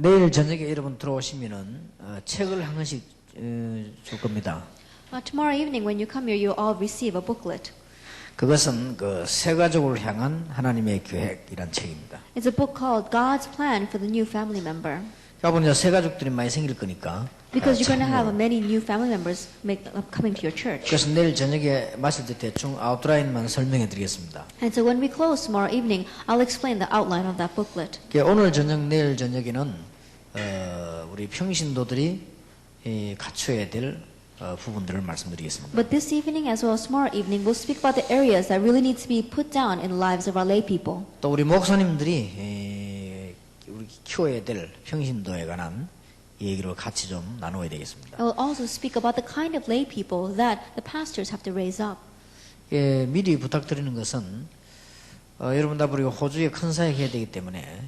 내일 저녁에 여러분 들어오시면은 책을 한 권씩 줄 겁니다. Tomorrow evening when you come here, you all receive a booklet. 그것은 그 새 가족을 향한 하나님의 계획이란 책입니다. It's a book called God's Plan for the New Family Member. 여러분 새 가족들이 많이 생길 거니까. Because you're going to have many new family members coming to your church. 그래서 내일 저녁에 마실 때 대충 아웃라인만 설명해 드리겠습니다. And so when we close tomorrow evening, I'll explain the outline of that booklet. 오늘 저녁, 내일 저녁에는 우리 평신도들이 갖춰야 될 부분들을 말씀드리겠습니다. But this evening as well as tomorrow evening, we'll speak about the areas that really need to be put down in the lives of our lay people. 또 우리 목사님들이 우리 키워야 될 평신도에 관한 얘기를 같이 좀 나누어야 되겠습니다. I will also speak about the kind of lay people that the pastors have to raise up. 미리 부탁드리는 것은 여러분 다 우리가 호주에 큰 사역해야 되기 때문에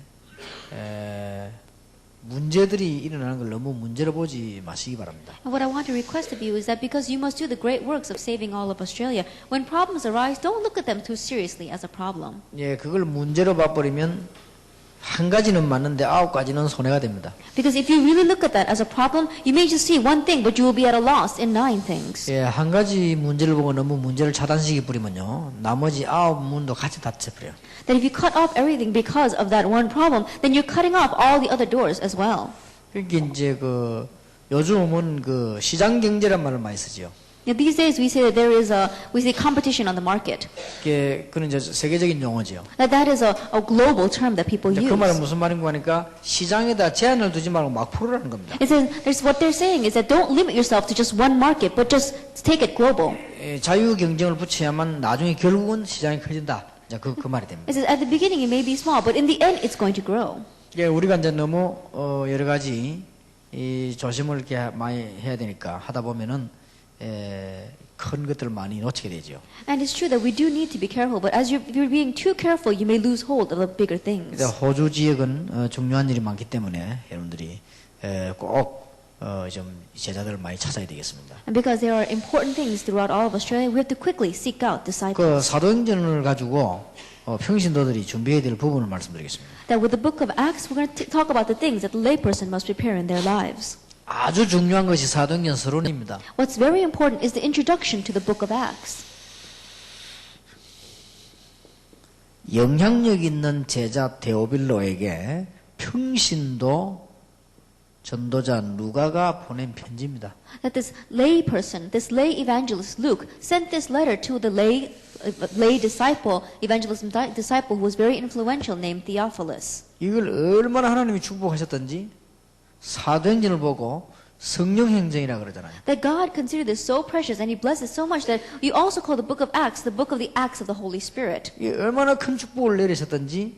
문제들이 일어나는 걸 너무 문제로 보지 마시기 바랍니다. And what I want to request of you is that because you must do the great works of saving all of Australia, when problems arise, don't look at them too seriously as a problem. 그걸 문제로 봐버리면 한 가지는 맞는데 9가지는 손해가 됩니다. Because if you really look at that as a problem, you may just see one thing, but you will be at a loss in 9 things. 한 가지 문제를 보고 너무 문제를 차단시켜 버리면요, 나머지 9문도 같이 닫혀버려요. That if you cut off everything because of that one problem, then you're cutting off all the other doors as well. 그러니까 이제 요즘은 시장 경제란 말을 많이 쓰죠. These days we say that there is we say competition on the market. 그건 이제 세계적인 용어죠. That is a global term that people use. 그 말은 무슨 말인가 하니까 시장에다 제한을 두지 말고 막 풀으라는 겁니다. It says what they're saying is that don't limit yourself to just one market, but just take it global. 자유 경쟁을 붙여야만 나중에 결국은 시장이 커진다. 그 말이 됩니다. It says at the beginning it may be small, but in the end it's going to grow. 우리가 이제 너무 여러 가지 조심을 이렇게 많이 해야 되니까 하다 보면은 큰 것들을 많이 놓치게 되죠. And it's true that we do need to be careful, but as you're being too careful, you may lose hold of the bigger things. 호주 지역은 중요한 일이 많기 때문에 여러분들이 꼭 좀 제자들을 많이 찾아야 되겠습니다. And because there are important things throughout all of Australia, we have to quickly seek out disciples. 사도행전을 가지고 평신도들이 준비해야 될 부분을 말씀드리겠습니다. That with the book of Acts, we're going to talk about the things that the layperson must prepare in their lives. 아주 중요한 것이 사도행전 서론입니다. What's very important is the introduction to the book of Acts. 영향력 있는 제자 데오빌로에게 평신도 전도자 누가가 보낸 편지입니다. That this lay person, this lay evangelist Luke, sent this letter to the lay disciple, evangelist disciple who was very influential named Theophilus. 이걸 얼마나 하나님이 축복하셨던지 사도행전을 보고 성령 행전이라 그러잖아요. That God considered this so precious and He blessed it so much that you also call the book of Acts the book of the Acts of the Holy Spirit. 이 얼마나 큰 축복을 내리셨던지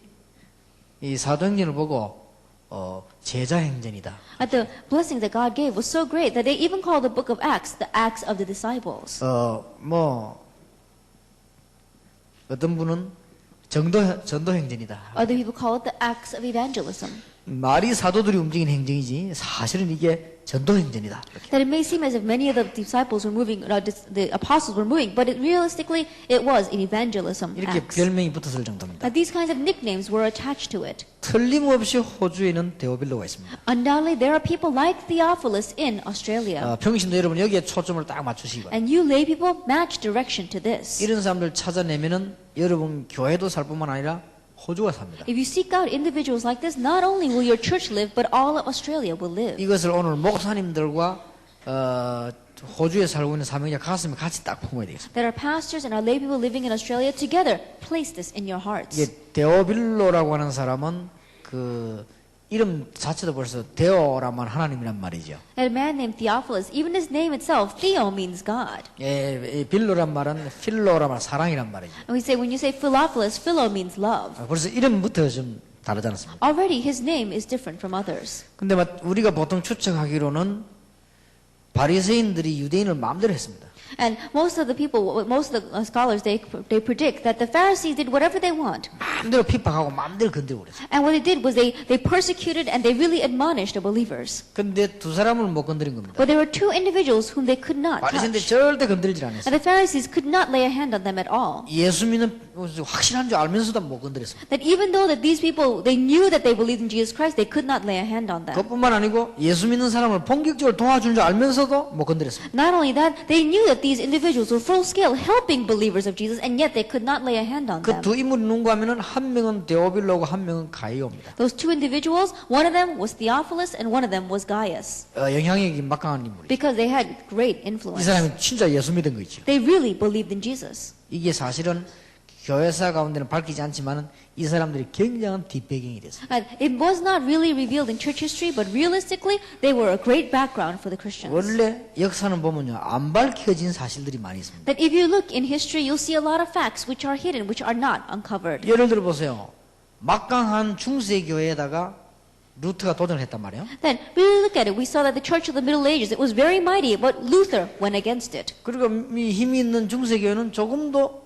이 사도행전을 보고 제자 행전이다. The blessings that God gave was so great that they even called the book of Acts the Acts of the disciples. 어떤 분은 전도 행전이다. Other people call it the Acts of evangelism. 말이 사도들이 움직인 행정이지 사실은 이게 전도 행전이다. That it may seem as if many of the disciples were moving, the apostles were moving, but realistically it was in evangelism. 이렇게 Acts. 별명이 붙었을 정도입니다. These kinds of nicknames were attached to it. 틀림없이 호주에는 데오빌로가 있습니다. Undoubtedly, there are people like Theophilus in Australia. 평신도 여러분 여기에 초점을 딱 맞추시기 바랍니다. And you lay people match direction to this. 이런 사람들 찾아내면은 여러분 교회도 살 뿐만 아니라 호주가 삽니다. If you seek out individuals like this, not only will your church live, but all of Australia will live. 이것을 오늘 목사님들과 호주에 살고 있는 사명자 가슴에 같이 딱 품어야 되겠습니다. That our pastors and our lay people living in Australia together place this in your hearts. 이게 데오빌로라고 하는 사람은 이름 자체도 벌써 데오라만 하나님이란 말이죠. A man named Theophilus, even his name itself, Theo means God. 빌로란 말은 필로란 말 사랑이란 말이죠. And we say when you say Philophilus, Philo means love. 벌써 이름부터 좀 다르지 않습니까? Already his name is different from others. 근데 우리가 보통 추측하기로는 바리새인들이 유대인을 마음대로 했습니다. And most of the scholars, they predict that the Pharisees did whatever they want. 마음대로 핍박하고 마음대로 건드리고 그랬어요. And what they did was they persecuted and they really admonished the believers. 근데 두 사람을 못 건드린 겁니다. But there were two individuals whom they could not 바리새인들 touch. 절대 건드리질 않았어요. And the Pharisees could not lay a hand on them at all. 예수 믿는 확실한 줄 알면서도 못 건드렸습니다. That even though that these people, they knew that they believed in Jesus Christ, they could not lay a hand on them. 그것뿐만 아니고 예수 믿는 사람을 본격적으로 도와주는 줄 알면서도 못 건드렸습니다. Not only that, they knew that these individuals were full scale helping believers of Jesus, and yet they could not lay a hand on 그 them. 두 인물이 누군가 하면은 한 명은 데오빌로고 한 명은 가이오입니다. Those two individuals, one of them was Theophilus and one of them was Gaius, 영향력이 막강한 인물이. because they had great 이 influence. 사람이 진짜 예수 믿은 거 있죠. They really believed in Jesus. 이게 사실은 교회사 가운데는 밝히지 않지만은 이 사람들이 굉장한 뒷배경이 됐어요. And it was not really revealed in church history, but realistically, they were a great background for the Christians. 원래 역사는 보면요 안 밝혀진 사실들이 많이 있습니다. That if you look in history, you'll see a lot of facts which are hidden, which are not uncovered. 예를 들어 보세요. 막강한 중세 교회에다가 루트가 도전을 했단 말이에요. Then, really look at it. We saw that the church of the Middle Ages, it was very mighty, but Luther went against it. 그리고 이 힘이 있는 중세 교회는 조금도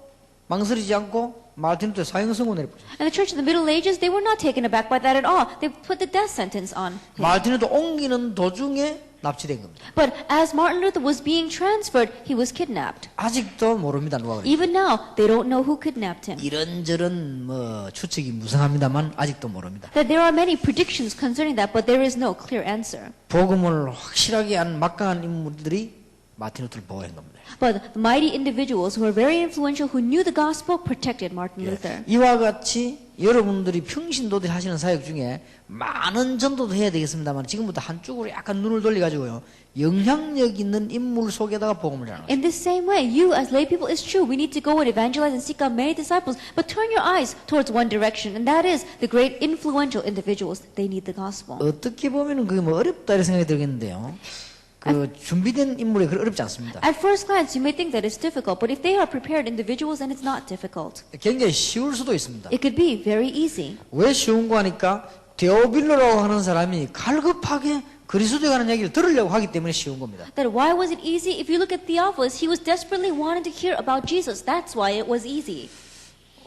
망설이지 않고 마틴 루터 사형 선고를 내렸죠. And the church of the Middle Ages, they were not taken aback by that at all. They put the death sentence on him. 마틴 루터 옮기는 도중에 납치된 겁니다. But as Martin Luther was being transferred, he was kidnapped. 아직도 모릅니다 누가 그랬는지. Even now, they don't know who kidnapped him. 이런저런 추측이 무성합니다만 아직도 모릅니다. That there are many predictions concerning that, but there is no clear answer. 복음을 확실하게 한 막강한 인물들이 마틴 루터를 보호한 겁니다. But the mighty individuals who were very influential, who knew the gospel, protected Martin Luther. 이와 같이 여러분들이 평신도들이 하시는 사역 중에 많은 전도도 해야 되겠습니다만 지금부터 한쪽으로 약간 눈을 돌려가지고요 영향력 있는 인물 속에다가 복음을 전하는 거예요. In the same way, you as lay people, it's true, we need to go and evangelize and seek out many disciples, but turn your eyes towards one direction, and that is the great influential individuals. They need the gospel. 어떻게 보면은 그게 뭐 어렵다 이런 생각이 들겠는데요. 그 준비된 인물이 그렇게 어렵지 않습니다. At first glance, you may think that it's difficult, but if they are prepared individuals, then it's not difficult. 굉장히 쉬울 수도 있습니다. It could be very easy. 왜 쉬운 거 하니까 데오빌로라고 하는 사람이 갈급하게 그리스도에 관한 얘기를 들으려고 하기 때문에 쉬운 겁니다. That why was it easy? If you look at Theophilus, he was desperately wanting to hear about Jesus. That's why it was easy.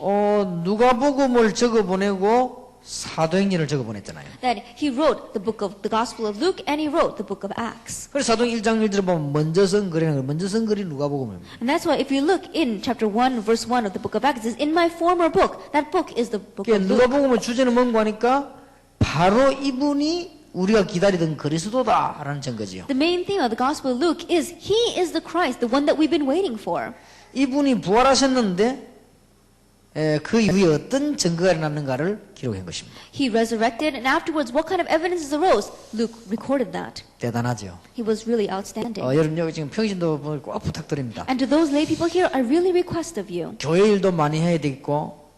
누가복음을 적어 보내고 사도행전을 적어 보냈잖아요. That he wrote the book of the Gospel of Luke and he wrote the book of Acts. 그래서 사도행 1장 1절에 보면 먼저 쓴 글이라는 거, 먼저 쓴 글이 누가복음입니다. And that's why if you look in chapter 1, verse 1 of the book of Acts, it says, in my former book, that book is the book of Luke. 누가복음의 주제는 뭔가 하니까 바로 이분이 우리가 기다리던 그리스도다라는 증거지요. The main theme of the Gospel of Luke is he is the Christ, the one that we've been waiting for. 이분이 부활하셨는데 그 이후에 어떤 증거가 일어났는가를 기록한 것입니다. He resurrected, and afterwards, what kind of evidences arose? Luke recorded that. 대단하죠. He was really outstanding. 여러분 여기 지금 평신도 분들 꼭 부탁드립니다. And to those lay people here, I really request of you. 교회 일도 많이 해야 되겠고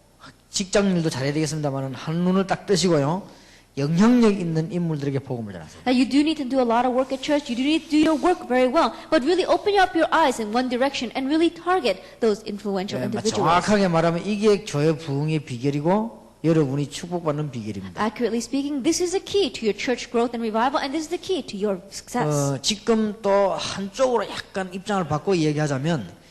직장 일도 잘해야 되겠습니다만 한 눈을 딱 뜨시고요. 영향력 있는 인물들에게 복음을 전하세요. That you do need to do a lot of work at church. You do need to do your work very well. But really open up your eyes in one direction and really target those influential individuals. 정확하게 말하면 이게 교회 부흥의 비결이고 여러분이 축복받는 비결입니다. Accurately speaking, this is the key to your church growth and revival, and this is the key to your success. 지금 또 한쪽으로 약간 입장을 바꿔 얘기하자면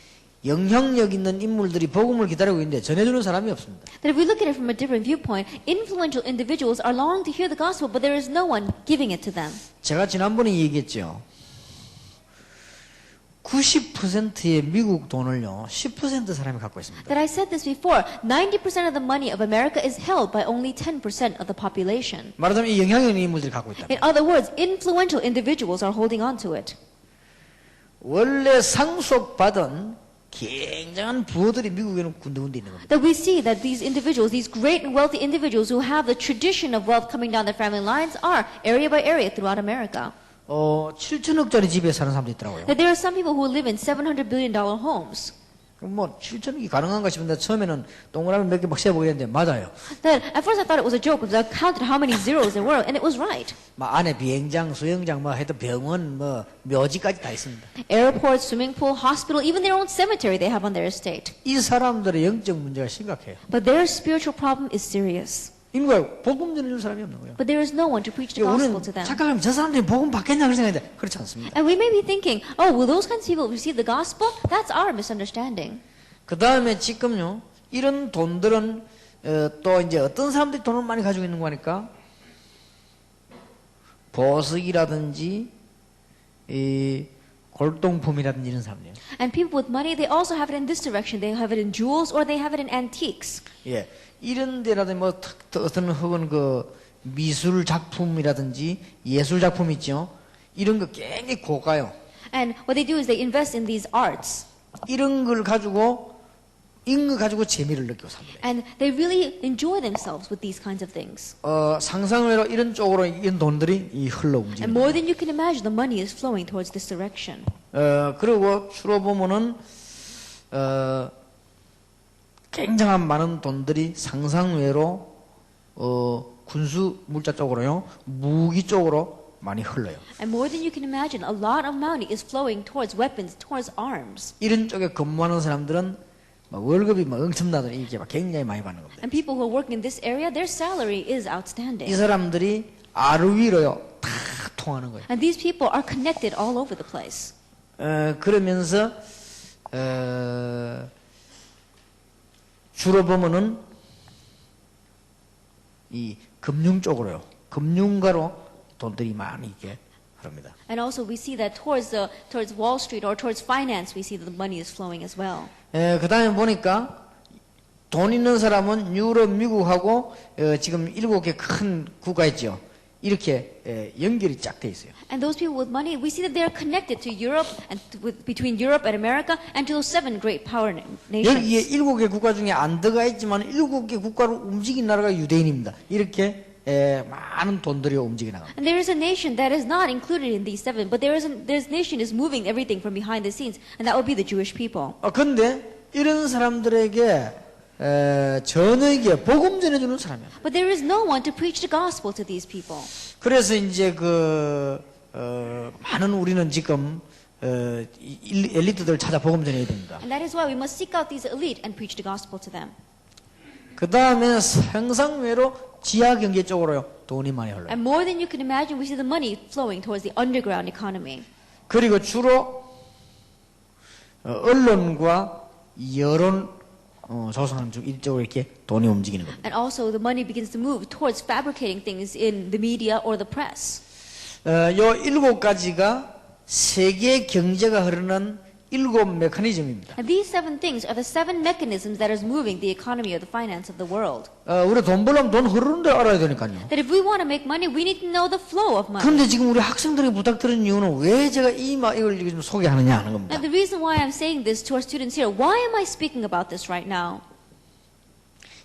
영향력 있는 인물들이 복음을 기다리고 있는데 전해주는 사람이 없습니다. That if we look at it from a different viewpoint, influential individuals are longing to hear the gospel, but there is no one giving it to them. 제가 지난번에 얘기했죠. 90%의 미국 돈을요, 10% 사람이 갖고 있습니다. That I said this before, 90% of the money of America is held by only 10% of the population. 말하자면 이 영향력 있는 인물들이 갖고 있다. In other words, influential individuals are holding on to it. 원래 상속받은 굉장한 부호들이 미국에는 군데군데 있는 겁니다. That we see that these individuals, these great and wealthy individuals who have the tradition of wealth coming down their family lines are area by area throughout America. 7천억짜리 집에 사는 사람도 있더라고요. That there are some people who live in $700 billion homes. 뭐 7천억이 가능한가 싶은데 처음에는 동그라미 몇 개 막 세보고 했는데 맞아요. That at first I thought it was a joke because I counted how many zeros there were, and it was right. 막 안에 비행장, 수영장, 뭐 하여튼 병원, 뭐 묘지까지 다 있습니다. Airport, swimming pool, hospital, even their own cemetery they have on their estate. 이 사람들의 영적 문제가 심각해요. But their spiritual problem is serious. 인구가 복음 전해줄 사람이 없는 거예요. But there is no one to preach the 우리는 gospel to them. 착각하면 저 사람들이 복음 받겠냐 그런 생각인데 그렇지 않습니다. And we may be thinking, oh, will those kinds of people receive the gospel? That's our misunderstanding. 그 다음에 지금요 이런 돈들은 또 이제 어떤 사람들이 돈을 많이 가지고 있는 거니까 보석이라든지 이 골동품이라든지 이런 사람들이에요. And people with money, they also have it in this direction. They have it in jewels or they have it in antiques. 예, 이런 데라든지 뭐 어떤 혹은 그 미술 작품이라든지 예술 작품 있죠. 이런 거 굉장히 고가요. And what they do is they invest in these arts. 이런 걸 가지고 이런 거 가지고 재미를 느끼고 삽니다. And they really enjoy themselves with these kinds of things. 상상외로 이런 쪽으로 이런 돈들이 흘러 And 움직입니다. more than you can imagine, the money is flowing towards this direction. 그리고 주로 보면은 굉장한 많은 돈들이 상상외로 군수 물자 쪽으로요, 무기 쪽으로 많이 흘러요. And more than you can imagine, a lot of money is flowing towards weapons, towards arms. 이런 쪽에 근무하는 사람들은 막 월급이 막 엄청나더니 이게 막 굉장히 많이 받는 겁니다. And people who are working in this area, their salary is outstanding. 이 사람들이 아루 위로요 다 통하는 거예요. And these people are connected all over the place. 그러면서 주로 보면은 이 금융 쪽으로요, 금융가로 돈들이 많이 있게 합니다. And also we see that towards Wall Street or towards finance, we see that the money is flowing as well. 그 다음에 보니까 돈 있는 사람은 유럽, 미국하고 지금 7개 큰 국가 있죠. 이렇게 연결이 쫙 돼 있어요. And those people with money, we see that they are connected to Europe and between Europe and America and to those 7 great power nations. 여기에 7개 국가 중에 안 들어가 있지만 7개 국가로 움직인 나라가 유대인입니다. 이렇게 많은 돈들이 움직여 나갑니다. And there is a nation that is not included in these 7, but this nation is moving everything from behind the scenes, and that would be the Jewish people. 근데 이런 사람들에게 전에게 복음 전해주는 사람이야. But there is no one to preach the gospel to these people. 그래서 이제 많은 우리는 지금 엘리트들 찾아 복음 전해야 됩니다. And that is why we must seek out these elite and preach the gospel to them. 그 다음에 상상외로 지하 경제 쪽으로요 돈이 많이 흘러요. And more than you can imagine, we see the money flowing towards the underground economy. 그리고 주로 언론과 여론 조성하는 쪽 이쪽으로 이렇게 돈이 움직이는 겁니다. And also the money begins to move towards fabricating things in the media or the press. 요 7가지가 세계 경제가 흐르는 7 메커니즘입니다. And these 7 things are the 7 mechanisms that is moving the economy or the finance of the world. 우리 돈 벌려면 돈 흐르는 데 알아야 되니까요. That if we want to make money, we need to know the flow of money. 그런데 지금 우리 학생들에게 부탁드리는 이유는 왜 제가 이걸 지금 소개하느냐 하는 겁니다. And the reason why I'm saying this to our students here, why am I speaking about this right now?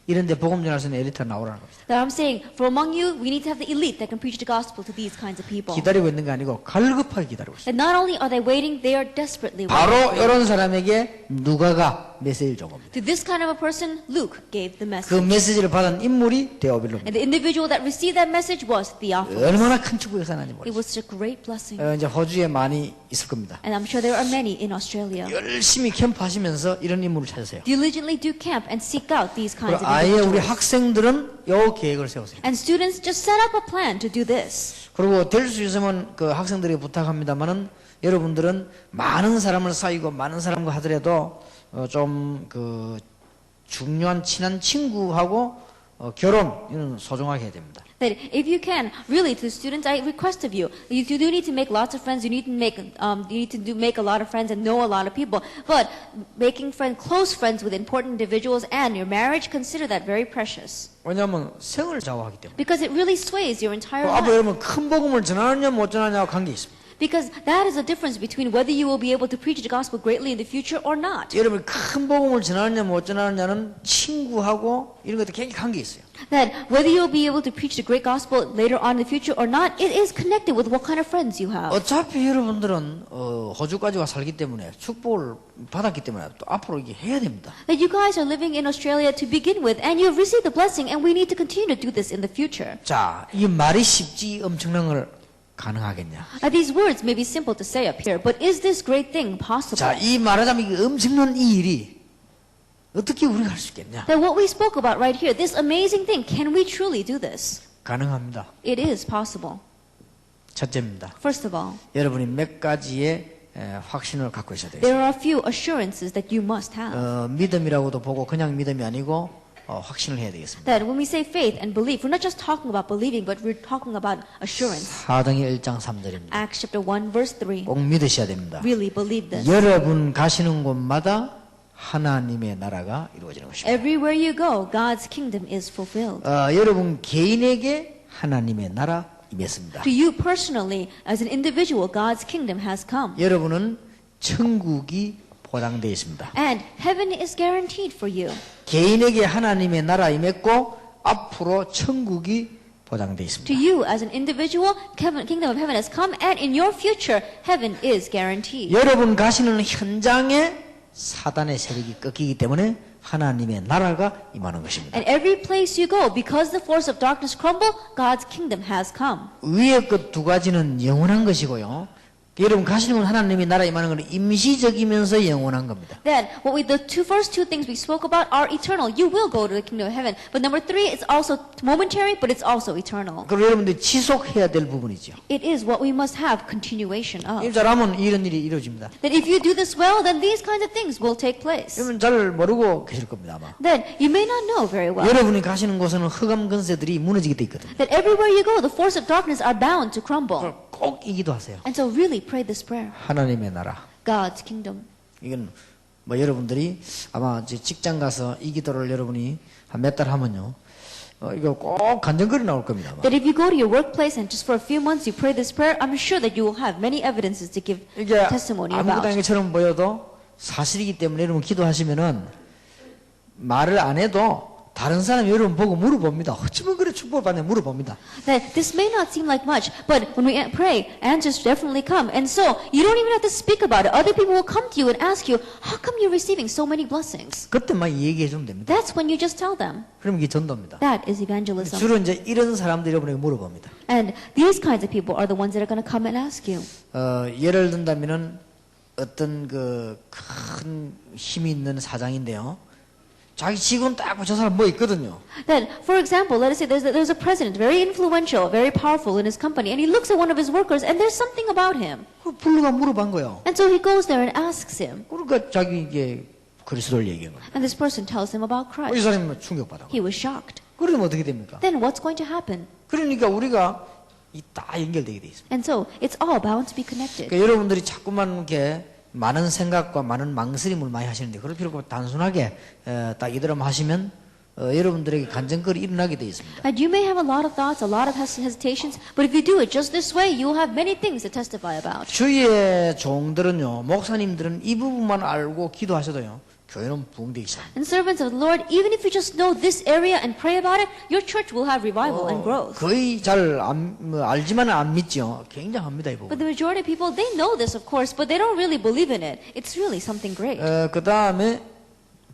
이런데 복음 전할 수 있는 엘리트가 나오라는 겁니다. That I'm saying, for among you, we need to have the elite that can preach the gospel to these kinds of people. 기다리고 있는 게 아니고 갈급하게 기다리고 있어요. And not only are they waiting, they are desperately 바로 waiting. 이런 사람에게 누가가 메시지를 준 겁니다. To this kind of a person, Luke gave the 그 message. 메시지를 받은 인물이 데오빌로입니다. And the individual that received that message was Theophilus. 얼마나 큰 축복이 일어나는지 It 모르겠어요. was such a great blessing. 이제 호주에 많이 있을 겁니다. And I'm sure there are many in Australia. 열심히 캠프하시면서 이런 인물을 찾으세요. Diligently do camp and seek out these kinds 그리고 of 아예 우리 individuals. 학생들은 요 계획을 세우세요. And students just set up a plan to do this. 그리고 될 수 있으면 그 학생들에게 부탁합니다만은 여러분들은 많은 사람을 사귀고 많은 사람과 하더라도 좀 그 중요한 친한 친구하고 결혼 이런 소중하게 해야 됩니다. That if you can, really, to the students, I request of you, you do need to make lots of friends. You need to make a lot of friends and know a lot of people. But making close friends with important individuals and your marriage, consider that very precious. 왜냐하면 생을 좌우하기 때문에. Because it really sways your entire 앞으로 life. 여러분 큰 복음을 전하느냐 못 전하느냐와 관계 있습니다. Because that is the difference between whether you will be able to preach the gospel greatly in the future or not. 여러분 큰 복음을 전하느냐 못 전하느냐는 친구하고 이런 것도 굉장히 관계 있어요. That whether you'll be able to preach the great gospel later on in the future or not, it is connected with what kind of friends you have. 어차피 여러분들은 호주까지 와 살기 때문에 축복을 받았기 때문에 또 앞으로 이게 해야 됩니다. That you guys are living in Australia to begin with, and you have received the blessing, and we need to continue to do this in the future. 자, 이 말이 쉽지 엄청난 걸 가능하겠냐? These words may be simple to say up here, but is this great thing possible? 자, 이 말하자면 이 엄청난 이 일이 어떻게 우리가 할 수 있겠냐? That what we spoke about right here, this amazing thing, can we truly do this? 가능합니다. It is possible. 첫째입니다. First of all, 여러분이 몇 가지의 확신을 갖고 있어야 돼요. there are a few assurances that you must have. 믿음이라고도 보고 그냥 믿음이 아니고 확신을 해야 되겠습니다. That when we say faith and belief, we're not just talking about believing, but we're talking about assurance. 사도행전 1장 3절입니다. Acts chapter 1 verse 3. 꼭 믿으셔야 됩니다. Really believe this. 여러분 가시는 곳마다 하나님의 나라가 이루어지는 것입니다. Everywhere you go, God's kingdom is fulfilled. 여러분 개인에게 하나님의 나라 임했습니다. To you personally, as an individual, God's kingdom has come. 여러분은 천국이 보장되어 있습니다. And heaven is guaranteed for you. 개인에게 하나님의 나라 임했고 앞으로 천국이 보장되어 To 있습니다. you, as an individual, kingdom of heaven has come, and in your future, heaven is guaranteed. 여러분 가시는 현장에 사단의 세력이 꺾이기 때문에 하나님의 나라가 임하는 것입니다. And every place you go, because the force of darkness crumble, God's kingdom has come. 위의 것 두 가지는 영원한 것이고요. 여러분 가시는 건 하나님의 나라 임하는 것은 임시적이면서 영원한 겁니다. Then, the first two things we spoke about are eternal. You will go to the kingdom of heaven. But number three, it's also momentary, but it's also eternal. 그리고 여러분들이 지속해야 될 부분이죠. It is what we must have continuation of. 이 잘하면 이런 일이 이루어집니다. That if you do this well, then these kinds of things will take place. 여러분 잘 모르고 계실 겁니다 아마. Then, you may not know very well 여러분이 가시는 곳에는 흑암 권세들이 무너지게 돼 있거든요. that everywhere you go, the force of darkness are bound to crumble. 꼭 이 기도하세요. And so really pray this prayer. 하나님의 나라. God's kingdom. 이건 뭐 여러분들이 아마 이제 직장 가서 이 기도를 여러분이 한 몇 달 하면요. 이거 꼭 간증글이 나올 겁니다. 아마. That if you go to your workplace and just for a few months you pray this prayer, I'm sure that you will have many evidences to give 이게 testimony 아무것도 about. 아닌 것처럼 보여도 사실이기 때문에 여러분 기도하시면은 말을 안 해도 다른 사람이 여러분 보고 물어봅니다. 어쩌면 그래 축복을 받냐 물어봅니다. That this may not seem like much, but when we pray, answers definitely come. And so you don't even have to speak about it. Other people will come to you and ask you, how come you're receiving so many blessings? 그때만 얘기해 주면 됩니다. That's when you just tell them. 그럼 이게 전도입니다. That is evangelism. 주로 이제 이런 사람들이 여러분에게 물어봅니다. And these kinds of people are the ones that are going to come and ask you. 예를 든다면은 어떤 그 큰 힘이 있는 사장인데요. 자기 직원 딱 저 사람 뭐 있거든요. Then, for example, let us say there's a president, very influential, very powerful in his company, and he looks at one of his workers, and there's something about him. 그 불러가 물어본 거예요. And so he goes there and asks him. 그러니까 자기 이게 그리스도를 얘기한 거예요. And this person tells him about 이 Christ. 사람이 충격받아. He was shocked. 그러면 어떻게 됩니까? Then what's going to happen? 그러니까 우리가 이 다 연결되게 돼 있습니다. And so it's all bound to be connected. 그러니까 여러분들이 자꾸만 이렇게 많은 생각과 많은 망설임을 많이 하시는데 그럴 필요 없고 단순하게 딱 이대로만 하시면 여러분들에게 간증거리 일어나게 돼 있습니다. And you may have a lot of thoughts, a lot of hesitations, but if you do it just this way, you will have many things to testify about. 주위의 종들은요, 목사님들은 이 부분만 알고 기도하셔도요, 교회는 부흥되기 시작합니다. And servants of the Lord, even if you just know this area and pray about it, your church will have revival and growth. 거의 잘 알지만은 안 믿죠. 굉장합니다 이 부분. But the majority of people, they know this, of course, but they don't really believe in it. It's really something great. 그 다음에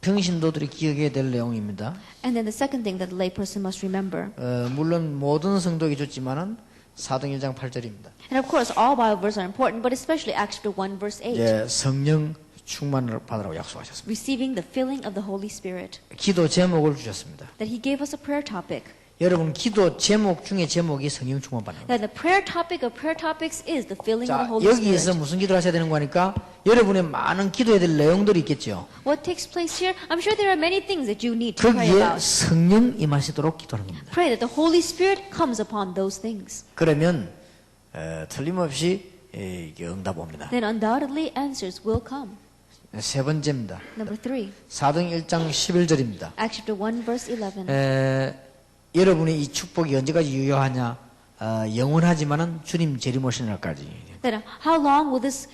평신도들이 기억해야 될 내용입니다. And then the second thing that the layperson must remember, 물론 모든 성도에게 줬지만은 사도행 1장 8절입니다. and of course all Bible verses are important, but especially Acts chapter 1 verse 8, 예, 성령 충만을 받으라고 약속하셨습니다. receiving the filling of the Holy Spirit. 기도 제목을 주셨습니다. That He gave us a prayer topic. 여러분 기도 제목 중에 제목이 성령 충만 받는 거예요. That the prayer topic of prayer topics is the filling of 자, the Holy 여기에서 Spirit. 무슨 기도를 하셔야 되는 거니까 여러분의 많은 기도해야 될 내용들이 있겠죠. What takes place here? I'm sure there are many things that you need to pray 거기에 about. 성령 임하시도록 기도하는 겁니다. Pray that the Holy Spirit comes upon those things. 그러면 틀림없이 이게 응답 옵니다. Then undoubtedly answers will come. 세 번째입니다. Number 3, 사도행 1장 11절입니다. Acts chapter 1 verse 11. 여러분의 이 축복이 언제까지 유효하냐? 영원하지만은 주님 재림오시는 날까지. That how long will this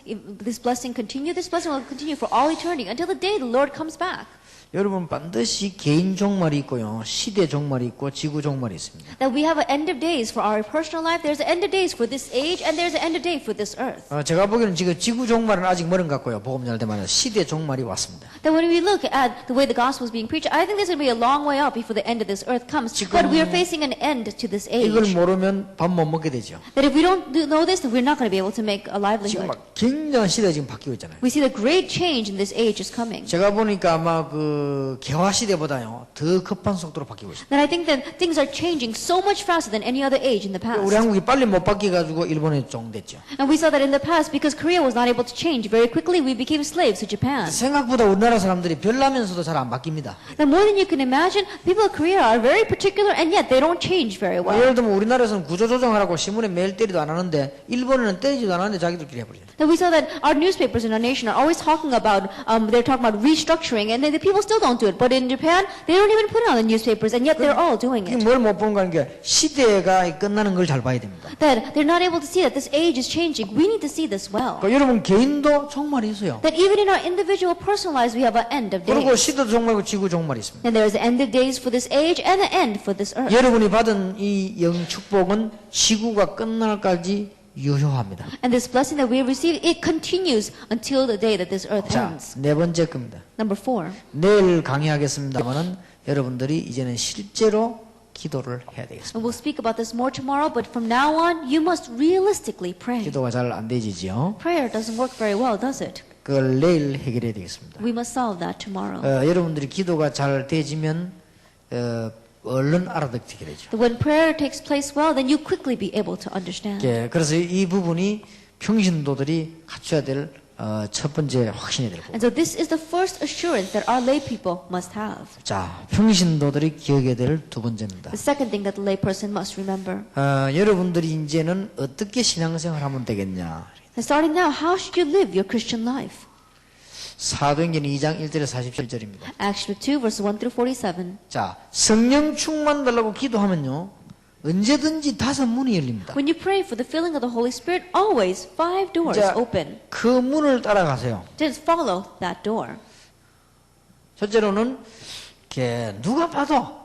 blessing continue? This blessing will continue for all eternity until the day the Lord comes back. 여러분 반드시 개인 종말이 있고요, 시대 종말이 있고 지구 종말이 있습니다. That we have an end of days for our personal life. There's an end of days for this age, and there's an end of day for this earth. 제가 보기에는 지금 지구 종말은 아직 멀은 것 같고요. 복음 잘 되면 시대 종말이 왔습니다. That when we look at the way the gospel is being preached, I think there's going to be a long way out before the end of this earth comes. But we are facing an end to this 이걸 age. 모르면 밥 못 먹게 되죠. That if we don't know this, then we're not going to be able to make a 지금 livelihood. 막 굉장한 시대가 지금 바뀌고 있잖아요. We see the great change in this age is coming. 제가 보니까 아마 그 그 개화 시대보다요 더 급한 속도로 바뀌고 있습니다. Then I think that things are changing so much faster than any other age in the past. 우리 한국이 빨리 못 바뀌어 가지고 일본에 종됐죠. And we saw that in the past, because Korea was not able to change very quickly, we became slaves to Japan. 생각보다 우리나라 사람들이 별나면서도 잘 안 바뀝니다. Now, more than you can imagine, people of Korea are very particular, and yet they don't change very well. 예를 들면 우리나라에서는 구조조정하라고 신문에 매일 때리도 안 하는데 일본에는 때리지도 않았는데 자기들끼리 해버려요. Now, we saw that our newspapers in our nation are always talking about, they're talking about restructuring, and the people still don't do it. But in Japan, they don't even put it on the newspapers, and yet they're all doing 이게 it. 뭘 못 보는 거는 게 시대가 끝나는 걸 잘 봐야 됩니다. That they're not able to see that this age is changing. We need to see this well. 그러니까 여러분 개인도 종말이 있어요. That even in our individual personal lives, we have an end of 그리고 days. 시대도 종말이고 지구 종말이 있습니다. And there is an end of days for this age and an end for this earth. 여러분이 받은 이 영축복은 지구가 끝날까지 유효합니다. And this blessing that we have received, it continues until the day that this earth 자, ends. 네 번째 겁니다. Number 4. 내일 강의하겠습니다만은 여러분들이 이제는 실제로 기도를 해야 되겠습니다. And we'll speak about this more tomorrow, but from now on, you must realistically pray. 기도가 잘 안 되지요. Prayer doesn't work very well, does it? 그걸 내일 해결해야 되겠습니다. We must solve that tomorrow. 여러분들이 기도가 잘 되지면 얼른 알아듣게 되죠. That when prayer takes place well, then you quickly be able to understand. 예, 그래서 이 부분이 평신도들이 갖춰야 될 첫 번째 확신이 될 거고. And so this is the first assurance that our lay people must have. 자, 평신도들이 기억해야 될 두 번째입니다. The second thing that the lay person must remember. 여러분들이 이제는 어떻게 신앙생활 하면 되겠냐. And starting now, how should you live your Christian life? 사도행전 2장 1절에 47절입니다. Acts 2, verses 1 through 47. 자, 성령 충만 달라고 기도하면요. 언제든지 5문이 열립니다. When you pray for the filling of the Holy Spirit, always 5 doors 자, open. 그 문을 따라가세요. Just follow that door. 첫째로는 이렇게 누가 봐도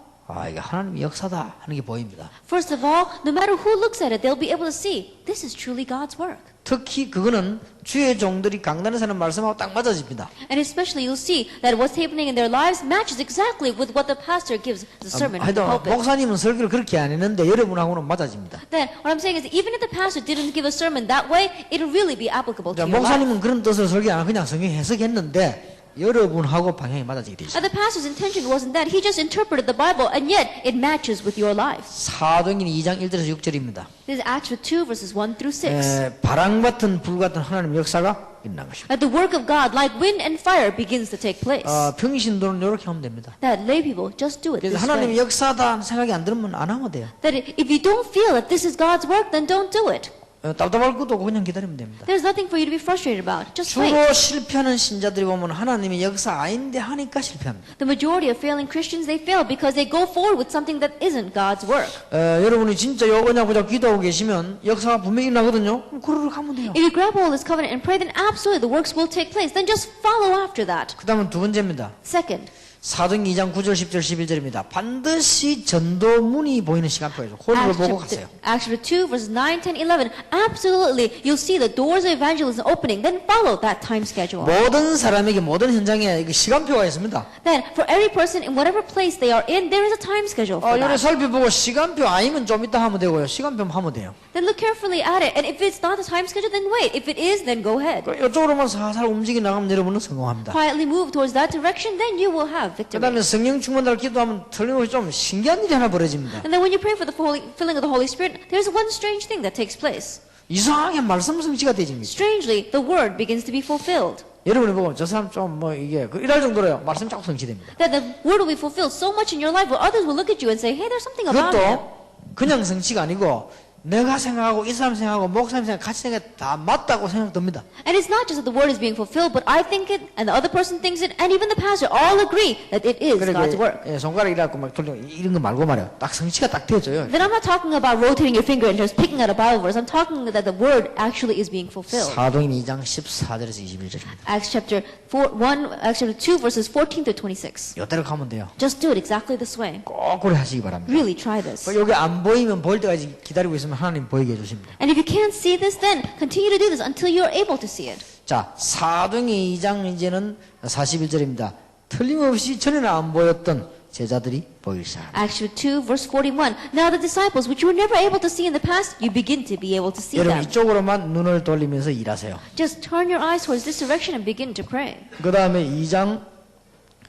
이게 하나님의 역사다 하는 게 보입니다. First of all, no matter who looks at it, they'll be able to see this is truly God's work. 특히 그거는 주의 종들이 강단에서 하는 말씀하고 딱 맞아집니다. And especially you'll see that what's happening in their lives matches exactly with what the pastor gives the sermon in the 하여튼 pulpit. 목사님은 설교를 그렇게 안 했는데 여러분하고는 맞아집니다. Then what I'm saying is even if the pastor didn't give a sermon that way, it'll really be applicable to 자, your life. 목사님은 그런 뜻으로 설교 안 하고 그냥 성경 해석했는데 여러분하고 방향이 맞아지게 되죠. And the pastor's intention wasn't that. He just interpreted the Bible, and yet it matches with your life. 사도행전 2장 1절에서 6절입니다. This is Acts 2, verses 1 through 6. 바람 같은 불 같은 하나님의 역사가 일어난 것입니다. That the work of God, like wind and fire, begins to take place. 평신도는 이렇게 하면 됩니다. That lay people just do it 그래서 this 하나님의 way. 역사다 생각이 안 들으면 안 하면 돼요. That if you don't feel that this is God's work, then don't do it. 답답할 것도 없고 그냥 기다리면 됩니다. There's nothing for you to be frustrated about. Just wait. 주로 실패하는 신자들이 보면 하나님의 역사 아닌데 하니까 실패합니다. The majority of failing Christians, they fail because they go forward with something that isn't God's work. 여러분이 진짜 요 언약 보자 기도하고 계시면 역사가 분명히 나거든요. 그럼 그러러 가면 돼요. If you grab hold of this covenant and pray, then absolutely the works will take place. Then just follow after that. 그 다음은 두 번째입니다. Second, 사도행전 2장 9절 10절 11절입니다. 반드시 전도문이 보이는 시간표예요. 호흡을 보고 갔어요. Acts 2, verses 9, 10, 11. Absolutely, you'll see the doors of evangelism opening. Then follow that time schedule. 모든 사람에게 모든 현장에 시간표가 있습니다. Then, for every person in whatever place they are in, there is a time schedule for 요래 that. 살펴보고 시간표 아니면 좀 이따 하면 되고요. 시간표 하면 돼요. Then look carefully at it. And if it's not the time schedule, then wait. If it is, then go ahead. 이쪽으로만 살살 움직이 나가면 여러분은 성공합니다. Quietly move towards that direction, then you will have 그 victory. 다음에 성령 충만을 기도하면 틀림없이 좀 신기한 일이 하나 벌어집니다. And then when you pray for the filling of the Holy Spirit, there's one strange thing that takes place. 이상하게 말씀 성취가 되집니다. Strangely, the word begins to be fulfilled. 여러분이 보면 저 사람 좀 이게 이럴 정도로요. 말씀 자꾸 성취됩니다. That the word will be fulfilled so much in your life where others will look at you and say, hey, there's something about him. 그것도 그냥 성취가 아니고 내가 생각하고 이 사람 생각하고 목사님 생각 같이 생각 다 맞다고 생각됩니다. And it's not just that the word is being fulfilled, but I think it, and the other person thinks it, and even the pastor all agree that it is God's work. 손가락 이래갖고 막 돌리고 이런 거 말고 말이야. 딱 성취가 딱 되어져요. Then I'm not talking about rotating your finger and just picking out a Bible verse. I'm talking that the word actually is being fulfilled. 사도행 2장 14절에서 21절입니다. Acts chapter 2, verses 14 to 26. 이대로 가면 돼요. Just do it exactly this way. 꼭 그래 하시기 바랍니다. Really try this. 여기 안 보이면 보일 때까지 기다리고 있으면 하나님 보이게 해주십니다. And if you can't see this, then continue to do this until you're able to see it. 자, 사도행 2장 이제는 41절입니다. 틀림없이 전에는 안 보였던 제자들이 보이기 시작합니다. Acts 2, verse 41. Now the disciples, which you were never able to see in the past, you begin to be able to see 여러분 them. 이쪽으로만 눈을 돌리면서 일하세요. Just turn your eyes towards this direction and begin to pray. 그 다음에 2장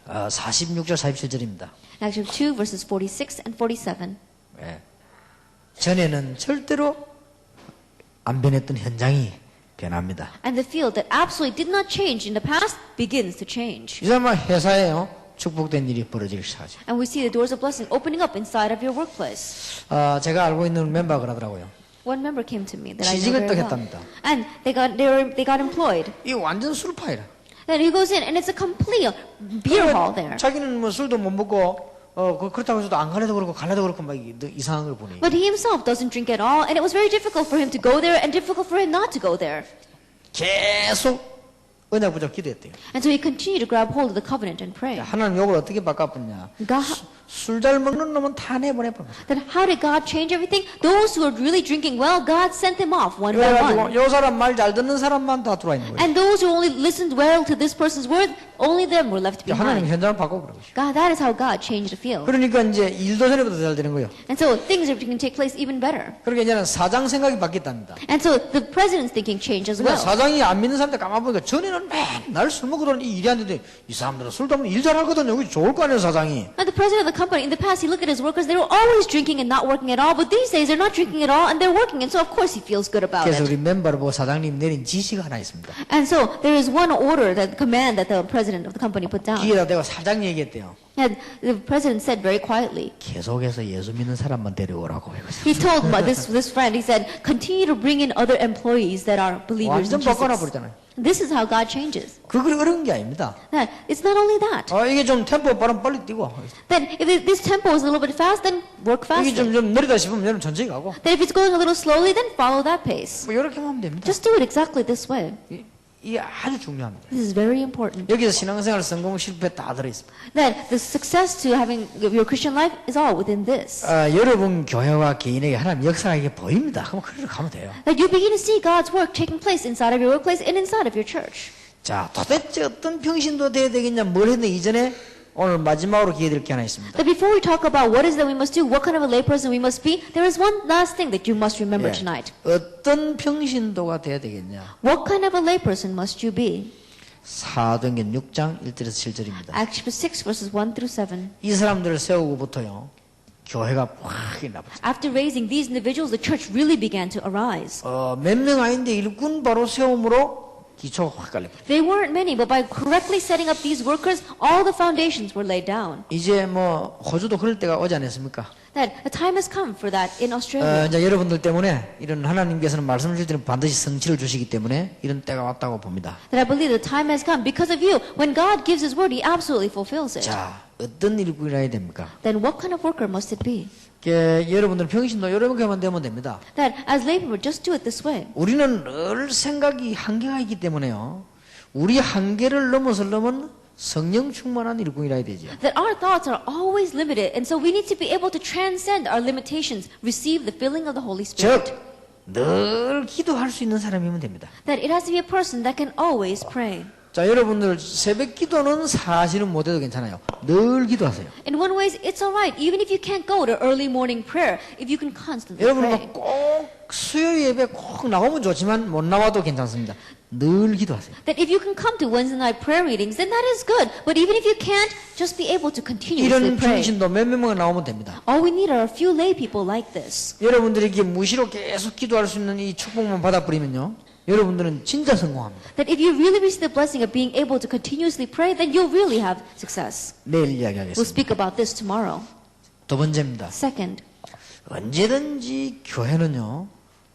46절 47절입니다. Acts chapter 2, verses 46 and 47. 예. 전에는 절대로 안 변했던 현장이 변합니다. And the field that absolutely did not change in the past begins to change. 이 사람은 회사에요 축복된 일이 벌어지기 시작하죠. And we see the doors of blessing opening up inside of your workplace. 제가 알고 있는 멤버가 그러더라고요. One member came to me that I know 취직을 또 very well. 했답니다. And they got employed. 이 완전 술파이라. Then he goes in and it's a complete beer hall there. 자기는 뭐 술도 못 먹고 그렇다고 해서도 안 갈래도 그렇고 갈래도 그렇고 막 이상한 걸 보니. But he himself doesn't drink at all, and it was very difficult for him to go there and difficult for him not to go there. 계속 언약 붙잡고 기도했대요. And so he continued to grab hold of the covenant and pray. 하나님 욕을 어떻게 바꿔봤냐? 술 잘 먹는 놈은 다 내보내버려. Then how did God change everything? Those who are really drinking well, God sent them off one by one. 그래가지고 요 사람 말 잘 듣는 사람만 다 들어와 있는 거예요. And those who only listened well to this person's word, only them were left 하나님 behind. 현장을 바꿔 그러고 있어요. God, that is how God changed the field. 그러니까 이제 일도 전에보다 잘 되는 거예요. And so things can take place even better. 그러니까 이제는 사장 생각이 바뀌었답니다. And so the president's thinking changed as 그러니까 well. 사장이 안 믿는 사람들 가만 보니까 전에는 맨날 술 먹고는 이 일이 안 되는데 이 사람들은 술도 없는 일 잘하거든요. 여기 좋을 거 아니에요 사장이. And the president of the company, in the past, he looked at his workers, they were always drinking and not working at all, but these days they're not drinking at all and they're working, and so of course he feels good about 그래서 it. 우리 멤버를 보고 사장님 내린 지시가 하나 있습니다. And so there is one order, that command that the president of the company put down. 기회다 대고 사장 얘기했대요. And the president said very quietly, 계속해서 예수 믿는 사람만 데려오라고. he told this friend, he said, continue to bring in other employees that are believers in 완전 바꿔놔 Jesus. 버렸잖아요. This is how God changes. 그걸 어려운 게 아닙니다. That it's not only that. 이게 좀 템포 빠르면 빨리 뛰고. Then if this tempo is a little bit fast, then work 이게 faster. 좀 느리다 싶으면 여러분 천천히 가고. Then if it's going a little slowly, then follow that pace. 뭐 이렇게 하면 됩니다. Just do it exactly this way. 이게 아주 중요합니다. This is very important. 여기서 신앙생활 성공 실패 다 들어있습니다. That the success to having your Christian life is all within this. 여러분 교회와 개인에게 하나님 역사가 이게 보입니다. 그럼 그렇게 가면 돼요. That you begin to see God's work taking place inside of your workplace and inside of your church. 자, 도대체 어떤 평신도 돼야 되겠냐, 뭘 했는데 이전에 오늘 마지막으로 기회 드릴 게 하나 있습니다. That before we talk about what is that we must do, what kind of a layperson we must be, there is one last thing that you must remember tonight. 어떤 평신도가 돼야 되겠냐? What kind of a layperson must you be? 사도행전 6장 1절에서 7절입니다. Acts chapter 6 verses 1 through 7. 이 사람들을 세우고부터요, 교회가 확 일어나버렸어요. After raising these individuals, the church really began to arise. 몇 명 아닌데 일꾼 바로 세움으로 기초가 확 깔려버렸어요. They weren't many, but by correctly setting up these workers, all the foundations were laid down. 이제 뭐 호주도 그럴 때가 오지 않았습니까? That a time has come for that in Australia. 이제 여러분들 때문에 이런 하나님께서는 말씀을 주실 때는 반드시 성취를 주시기 때문에 이런 때가 왔다고 봅니다. That I believe the time has come because of you. When God gives His word, He absolutely fulfills it. 자, 어떤 일꾼이라야 됩니까? Then what kind of worker must it be? 여러분들 평신도 이렇게만 되면 됩니다. That as laborer, just do it this way. 우리는 늘 생각이 한계가 있기 때문에요. 우리 한계를 넘어서려면 성령 충만한 일꾼이라야 되죠. That our thoughts are always limited, and so we need to be able to transcend our limitations, receive the filling of the Holy Spirit. 즉, 늘 기도할 수 있는 사람이면 됩니다. That it has to be a person that can always pray. 자, 여러분들 새벽 기도는 사실은 못해도 괜찮아요. 늘 기도하세요. In one ways, it's all right. Even if you can't go to early morning prayer, if you can constantly 여러분은 pray. 꼭 수요 예배 꼭 나오면 좋지만 못 나와도 괜찮습니다. 늘 기도하세요. That if you can come to Wednesday night prayer meetings, then that is good. But even if you can't, just be able to continuously 이런 pray. 평신도 몇 명만 나오면 됩니다. All we need are a few lay people like this. 여러분들에게 무시로 계속 기도할 수 있는 이 축복만 받아버리면요, 여러분들은 진짜 성공합니다. That if you really receive the blessing of being able to continuously pray, then you'll really have success. 내일 We'll 이야기하겠습니다. speak about this tomorrow. 두 번째입니다. Second, 언제든지 교회는요,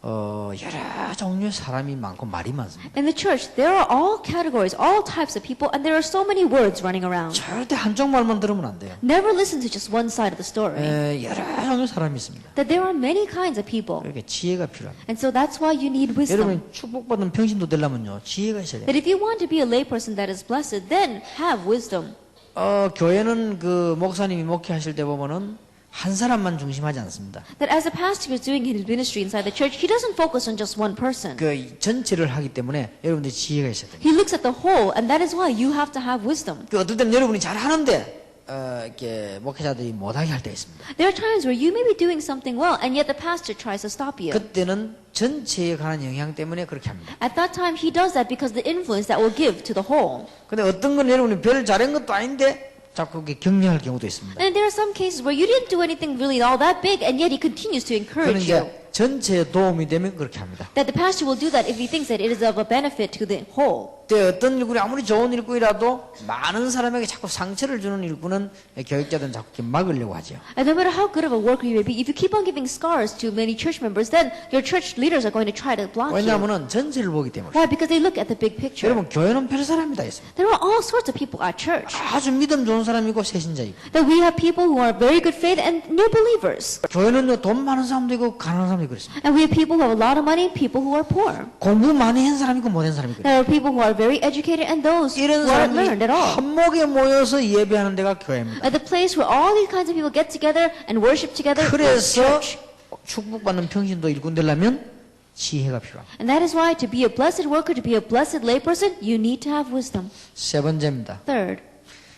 여러 종류의 사람이 많고 말이 많습니다. in the church, there are all categories, all types of people, and there are so many words running around. 절대 한쪽 말만 들으면 안 돼요. Never listen to just one side of the story. 여러 종류의 사람이 있습니다. That there are many kinds of people. 그러니까 지혜가 필요합니다. And so that's why you need wisdom. 여러분이 축복받은 평신도 되려면요, 지혜가 있어야 돼요. That if you want to be a layperson that is blessed, then have wisdom. 교회는 그 목사님이 목회하실 때 보면은 한 사람만 중심하지 않습니다. That as a pastor is doing his ministry inside the church, he doesn't focus on just one person. 그 전체를 하기 때문에 여러분들이 지혜가 있어야 돼요. He looks at the whole, and that is why you have to have wisdom. 그 어떨 때는 여러분이 잘 하는데 이렇게 목회자들이 못하게 할 때 있습니다. There are times where you may be doing something well, and yet the pastor tries to stop you. 그때는 전체에 관한 영향 때문에 그렇게 합니다. At that time, he does that because the influence that will give to the whole. 근데 어떤 건 여러분이 별 잘한 것도 아닌데 자꾸 이렇게 격려할 경우도 있습니다. And there are some cases where you didn't do anything really all that big, and yet he continues to 그는 encourage you. 이제 전체에 도움이 되면 그렇게 합니다. That the pastor will do that if he thinks that it is of a benefit to the whole. 때 어떤 일꾼이 아무리 좋은 일꾼이라도 많은 사람에게 자꾸 상처를 주는 일꾼은 교육자들은 자꾸 이렇게 막으려고 하죠. And no matter how good of a worker you may be, if you keep on giving scars to many church members, then your church leaders are going to try to block you. 왜냐하면 전체를 보기 때문에. Why? Because they look at the big picture. 여러분 교회는 별 사람이 다 있습니다. There are all sorts of people at church. 아주 믿음 좋은 사람이고 세신자이고. That we have people who are very good faith and new believers. 교회는요 돈 많은 사람도 있고 가난한 사람도 있고 그렇습니다. And we have people who have a lot of money, people who are poor. 공부 많이 한 사람이고 못한 사람이고. There are people who are very educated and those who 이런 aren't learned 사람들이 at all. 한목에 모여서 예배하는 데가 교회입니다. At the place where all these kinds of people get together and worship together is 그래서 church. 축복받는 평신도 일꾼 되려면 지혜가 필요합니다. And that is why to be a blessed worker, to be a blessed layperson, you need to have wisdom. 세 번째입니다. Third,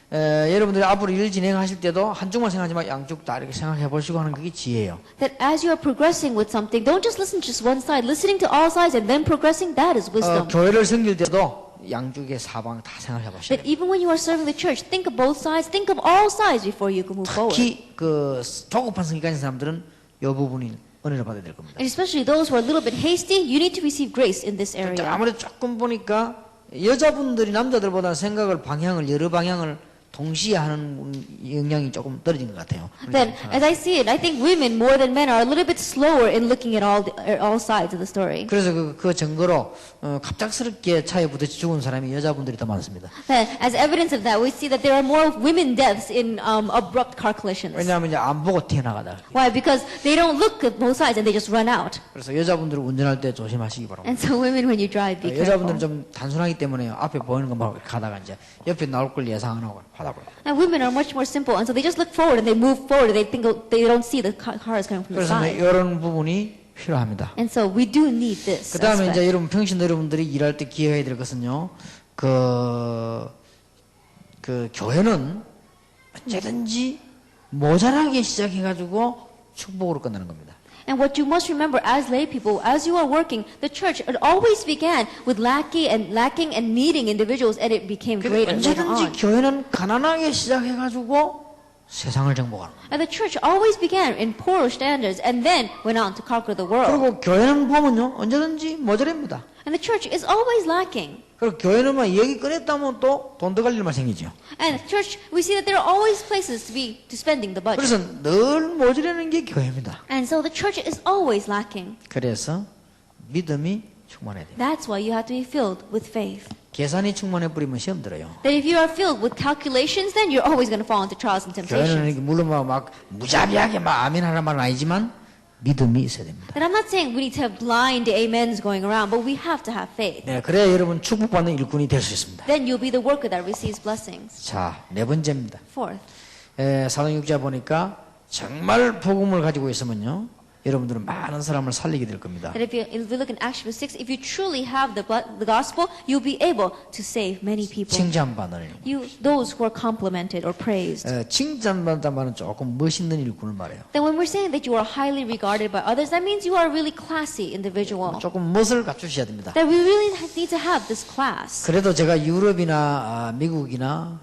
여러분들이 앞으로 일 진행하실 때도 한쪽만 생각하지 마 양쪽 다 이렇게 생각해 보시고 하는 그게 지혜예요. that as you are progressing with something, don't just listen to just one side. Listening to all sides and then progressing, that is wisdom. 교회를 섬길 때도 양쪽의 사방 다 생각해 보셔야 That 돼요. even when you are serving the church, think of both sides, think of all sides before you can move forward. 특히 그 조급한 성격 가진 사람들은 이 부분이 은혜를 받아야 될 겁니다. And especially those who are a little bit hasty, you need to receive grace in this area. 아무래도 조금 보니까 여자분들이 남자들보다 생각을 방향을 여러 방향을 동시에 하는 영향이 조금 떨어진 것 같아요. Then, as I see it, I think women more than men are a little bit slower in looking at all sides of the story. 그래서 그 증거로 갑작스럽게 차에 부딪혀 죽은 사람이 여자분들이 더 많습니다. Then, as evidence of that, we see that there are more women deaths in abrupt car collisions. 왜냐하면 이제 안 보고 튀어나가다. Why? Because they don't look at both sides and they just run out. 그래서 여자분들은 운전할 때 조심하시기 바랍니다. And so, women, when you drive, be 여자분들은 careful. 좀 단순하기 때문에 앞에 보이는 것만 가다가 이제 옆에 나올 걸 예상 안 하고 하다고요. And women are much more simple, and so they just look forward and they move forward. And they think they don't see the cars coming from the 그래서 side. 이런 부분이 필요합니다. And so we do need this. 그 다음에 aspect. 이제 여러분 평신 여러분들이 일할 때 기억해야 될 것은요. 그 교회는 언제든지 모자라게 시작해가지고 축복으로 끝나는 겁니다. And what you must remember as lay people, as you are working, the church it always began with lacking and needing individuals, and it became great and later 언제든지 on. 교회는 가난하게 시작해가지고 세상을 정복하는 겁니다. And the church always began in poorer standards and then went on to conquer the world. 그리고 교회는 보면요 언제든지 모자랍니다. And the church is always lacking. 그리고 교회는만 얘기 꺼냈다면 또 돈 더 갈 일만 생기죠. And church, we see that there are always places to spending the budget. 그래서 늘 모자라는 게 교회입니다. And so the church is always lacking. 그래서 믿음이 충만해야 돼요. That's why you have to be filled with faith. 계산이 충만해 버리면 시험 들어요. That if you are filled with calculations, then you're always going to fall into trials and temptations. 교회는 이렇게 물론 막 무자비하게 막 아멘 하는 말은 아니지만 믿음이 있어야 됩니다. And I'm not saying we need to have blind amens going around, but we have to have faith. 네, 그래야 여러분 축복받는 일꾼이 될 수 있습니다. Then you'll be the worker that receives blessings. 자, 네 번째입니다. Fourth, 사도행전 보니까 정말 복음을 가지고 있으면요. 여러분들은 많은 사람을 살리게 될 겁니다. that if you look in Acts chapter 6, if you truly have the gospel, you'll be able to save many people. 칭찬받을 Those who are complimented or praised. 칭찬받다 말은 조금 멋있는 일꾼을 말해요. Then when we're saying that you are highly regarded by others, that means you are a really classy individual. 조금 멋을 갖추셔야 됩니다. That we really need to have this class. 그래도 제가 유럽이나 미국이나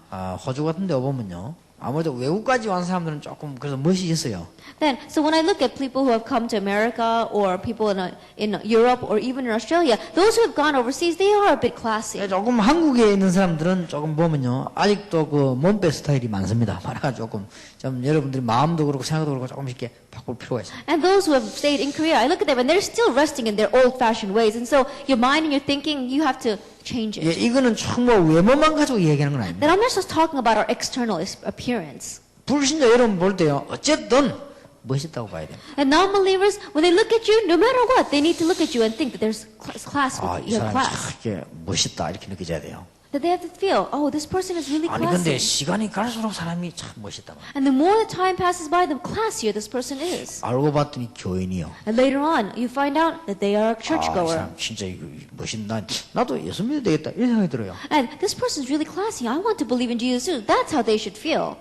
호주 같은 데 보면요. 아무래도 외국까지 온 사람들은 조금 그래서 멋이 있어요. Then, so when I look at people who have come to America or people in Europe or even in Australia, those who have gone overseas, they are a bit classy. 조금 한국에 있는 사람들은 조금 보면요. 아직도 그 몸빼 스타일이 많습니다. 말아가 조금 좀 여러분들이 마음도 그렇고 생각도 그렇고 조금씩 이렇게 바꿀 필요가 있어요. And those who have stayed in Korea, I look at them and they're still resting in their old-fashioned ways. And so your mind and your thinking, you have to change it. 이거는 정말 외모만 가지고 얘기하는 건 아닙니다. Then I'm not just talking about our external appearance. 불신자 여러분 볼 때요. 어쨌든 멋있다고 봐야 돼요. And non-believers, when they look at you, no matter what, they need to look at you and think that there's class with 이 your 사람이 class. 참 멋있다 이렇게 느껴져야 돼요. That they have to feel, oh, this person is really 아니 근데 classy. 시간이 갈수록 사람이 참 멋있다. And the more the time passes by, the classier this person is. 알고 봤더니 교인이요. And later on, you find out that they are a 이 churchgoer. 사람 진짜 이거 멋있다. 나도 예수 믿어야 되겠다 이런 생각이 들어요. And this person is really classy. I want to believe in Jesus too. That's how they should feel.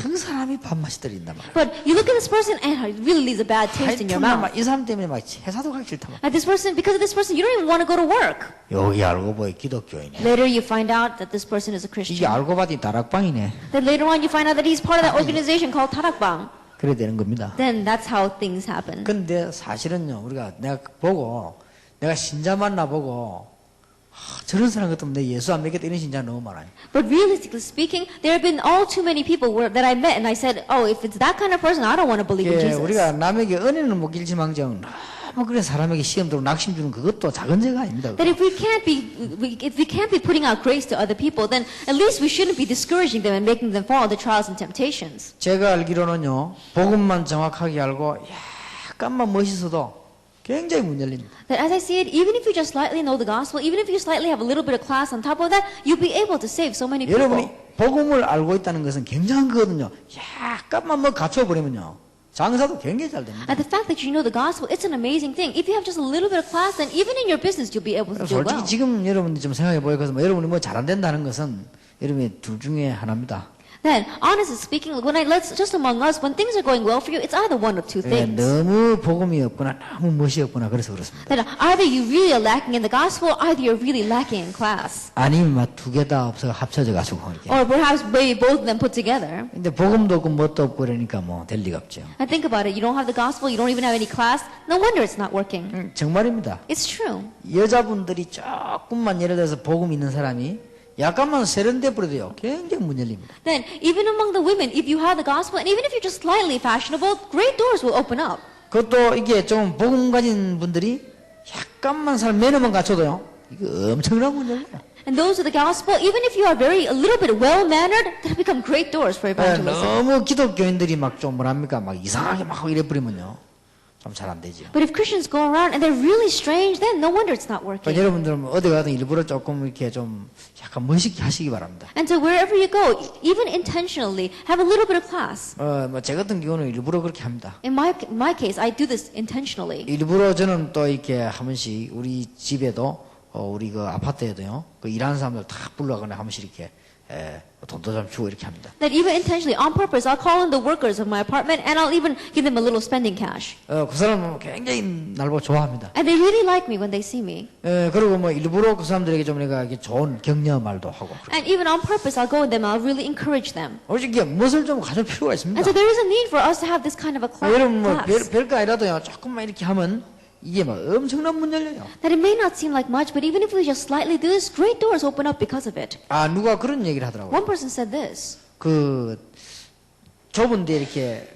그 사람이 밥맛이 들린단 말이야. But you look at this person and it really leaves a bad taste in your 하여튼 mouth. 이 사람 때문에 막 회사도 가기 싫다. And this person, because of this person, you don't even want to go to work. 여기 알고 보니 기독교인이야. Later you find out that this person is a 이게 Christian. 알고 봤더니 다락방이네. Then later on you find out that he's part of that organization called Tarakbang. 그래 되는 겁니다. Then that's how things happen. 근데 사실은요, 우리가 내가 보고, 내가 신자 만나보고, 저런 사람 같으면 내 예수 안 믿겠다 이런 신자 너무 많아요. But realistically speaking, there have been all too many people that I met and I said, oh, if it's that kind of person, I don't want to believe in 예, Jesus. 우리가 남에게 은혜는 못 길지망정 너무 그래 사람에게 시험 들고 낙심 주는 그것도 작은 죄가 아닙니다. That if we can't be putting out grace to other people, then at least we shouldn't be discouraging them and making them fall into trials and temptations. 제가 알기로는요, 복음만 정확하게 알고 약간만 멋있어도 굉장히 문 열립니다. That as I see it, even if you just slightly know the gospel, even if you slightly have a little bit of class on top of that, you'll be able to save so many 여러분이 people. 복음을 알고 있다는 것은 굉장한 거거든요. 약간만 뭐 갖춰버리면요, 장사도 굉장히 잘 됩니다. And the fact that you know the gospel, it's an amazing thing. If you have just a little bit of class, then even in your business, you'll be able to do 솔직히 well. 지금 여러분들 좀 생각해 보니까 뭐 여러분이 뭐 잘 안 된다는 것은 여러분이 둘 중에 하나입니다. Then, honestly speaking, let's just among us, when things are going well for you, it's either one of two 예, things. 너무 복음이 없거나 너무 멋이 없거나 그래서 그렇습니다. That either you really are lacking in the gospel, either you're really lacking in class. 아니면 막 두 개 다 없어서 합쳐져 가지고 이렇게. Or perhaps maybe both of them put together. 근데 복음도 없고 뭣도 없고 그러니까 뭐 될 리가 없죠. And think about it, you don't have the gospel, you don't even have any class, no wonder it's not working. 정말입니다. It's true. 여자분들이 조금만 예를 들어서 복음 있는 사람이 약간만 세련돼 버려도요, 굉장히 문 열립니다. Then, even among the women, if you have the gospel, and even if you're just slightly fashionable, great doors will open up. 그것도 이게 좀 복음 가진 분들이 약간만 매너만 갖춰도요, 이거 엄청난 문 열려요. And those with the gospel, even if you are a little bit well-mannered, that become great doors for evangelism. 너무 기독교인들이 막 좀 뭐랍니까, 막 이상하게 막 이래 버리면요, 좀 잘 안 되죠. But if Christians go around and they're really strange, then no wonder it's not 그러니까 working. 여러분들은 어디 가든 일부러 조금 이렇게 좀 약간 멋있게 하시기 바랍니다. And so wherever you go, even intentionally, have a little bit of class. 뭐 제 같은 경우는 일부러 그렇게 합니다. In my case, I do this intentionally. 일부러 저는 또 이렇게 한 번씩 우리 집에도 우리 그 아파트에도요, 그 일하는 사람들 다 불러가거나 한 번씩 이렇게 돈도 좀 주고 이렇게 합니다. That even intentionally, on purpose, I'll call in the workers of my apartment and I'll even give them a little spending cash. 그 사람은 굉장히 날 보고 좋아합니다. And they really like me when they see me. 그리고 뭐 일부러 그 사람들에게 좀 내가 이렇게 좋은 격려 말도 하고. And even on purpose, I'll go with them, I'll really encourage them. 솔직히 무엇을 좀 가질 필요가 있습니다. And so there is a need for us to have this kind of a 여러분 뭐 class. 별거 아니라도요, 조금만 이렇게 하면 이게 막 엄청난 문 열려요. That it may not seem like much, but even if we just slightly do this, great doors open up because of it. 누가 그런 얘기를 하더라고요. One person said this. 그 좁은 데 이렇게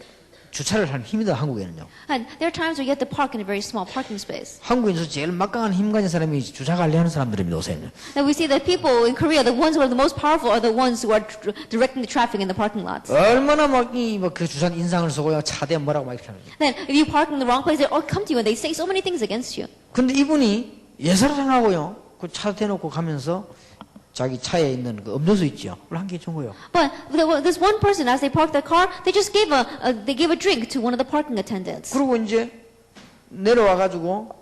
주차를 하는 힘이다, 한국에는요. And there are times where you have to park in a very small parking space. 한국에서 제일 막강한 힘 가진 사람이 주차 관리하는 사람들입니다, 요새는. And we see that people in Korea, the ones who are the most powerful are the ones who are directing the traffic in the parking lots. 얼마나 그 주차 인상을 쏘고요, 차대 뭐라고 막 이렇게 하는 거예요. Then if you park in the wrong place, they all come to you and they say so many things against you. 근데 이분이 예사를 안 하고요, 그 차 대놓고 가면서 자기 차에 있는 그 음료수 있죠, 그걸 한 개 준 거예요. But this one person, as they parked their car, they just gave a drink to one of the parking attendants. 그리고 이제 내려와가지고